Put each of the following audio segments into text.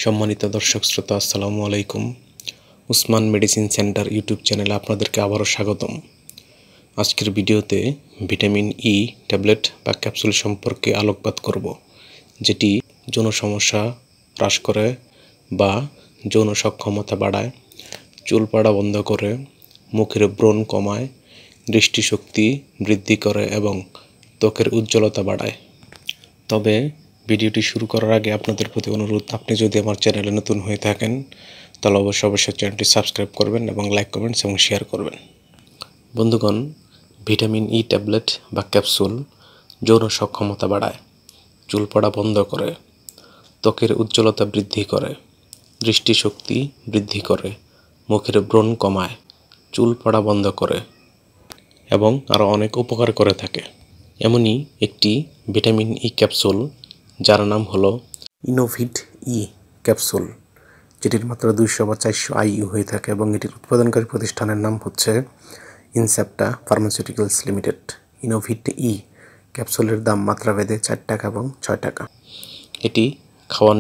সম্মানিত দর্শক শ্রোতা আসসালামু আলাইকুম। উসমান মেডিসিন সেন্টার ইউটিউব চ্যানেলে আপনাদেরকে আবারও স্বাগতম। আজকের ভিডিওতে ভিটামিন ই ট্যাবলেট বা ক্যাপসুল সম্পর্কে আলোকপাত করব, যেটি যৌন সমস্যা হ্রাস করে বা যৌন সক্ষমতা বাড়ায়, চুল পড়া বন্ধ করে, মুখের ব্রণ কমায়, দৃষ্টিশক্তি বৃদ্ধি করে এবং ত্বকের উজ্জ্বলতা বাড়ায়। তবে ভিডিওটি শুরু করার আগে আপনাদের প্রতি অনুরোধ, আপনি যদি আমার চ্যানেলে নতুন হয়ে থাকেন তাহলে অবশ্যই চ্যানেলটি সাবস্ক্রাইব করবেন এবং লাইক কমেন্টস এবং শেয়ার করবেন। বন্ধুগণ, ভিটামিন ই ট্যাবলেট বা ক্যাপসুল যৌন সক্ষমতা বাড়ায়, চুল পড়া বন্ধ করে, ত্বকের উজ্জ্বলতা বৃদ্ধি করে, দৃষ্টিশক্তি বৃদ্ধি করে, মুখের ব্রণ কমায়, চুল পড়া বন্ধ করে এবং আরও অনেক উপকার করে থাকে। এমনই একটি ভিটামিন ই ক্যাপসুল যার নাম হলো ইনোভিট ই ক্যাপসুল, যেটির মাত্রা 200 বা 400 IU হয়ে থাকে এবং এটির উৎপাদনকারী প্রতিষ্ঠানের নাম হচ্ছে ইনসেপ্টা ফার্মাসিউটিক্যালস লিমিটেড। ইনোভিট ই ক্যাপসুলের দাম মাত্রাভেদে 4 টাকা এবং 6 টাকা। এটি খাওয়ার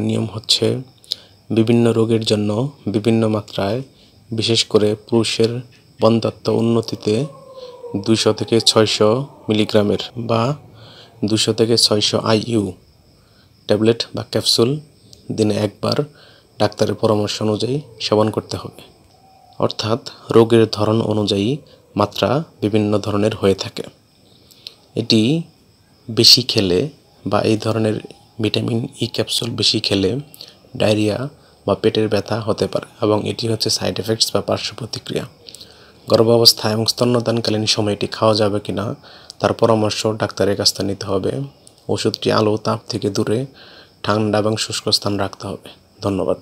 নিয়ম হচ্ছে বিভিন্ন রোগের জন্য বিভিন্ন মাত্রায়, বিশেষ করে পুরুষের বন্ধ্যাত্ব উন্নতিতে 200 থেকে 600 মিলিগ্রামের বা 200 থেকে 600 IU ট্যাবলেট বা ক্যাপসুল দিনে একবার ডাক্তারের পরামর্শ অনুযায়ী সেবন করতে হবে। অর্থাৎ রোগের ধরন অনুযায়ী মাত্রা বিভিন্ন ধরনের হয়ে থাকে। এটি বেশি খেলে বা এই ধরনের ভিটামিন ই ক্যাপসুল বেশি খেলে ডায়রিয়া বা পেটের ব্যথা হতে পারে এবং এটি হচ্ছে সাইড এফেক্টস বা পার্শ্ব প্রতিক্রিয়া। গর্ভাবস্থায় এবং স্তন্যদানকালীন সময় এটি খাওয়া যাবে কিনা তার পরামর্শ ডাক্তারের কাছ থেকে নিতে হবে। ওষুধটি আলো তাপ থেকে দূরে ঠান্ডা এবং শুষ্ক স্থান রাখতে হবে। ধন্যবাদ।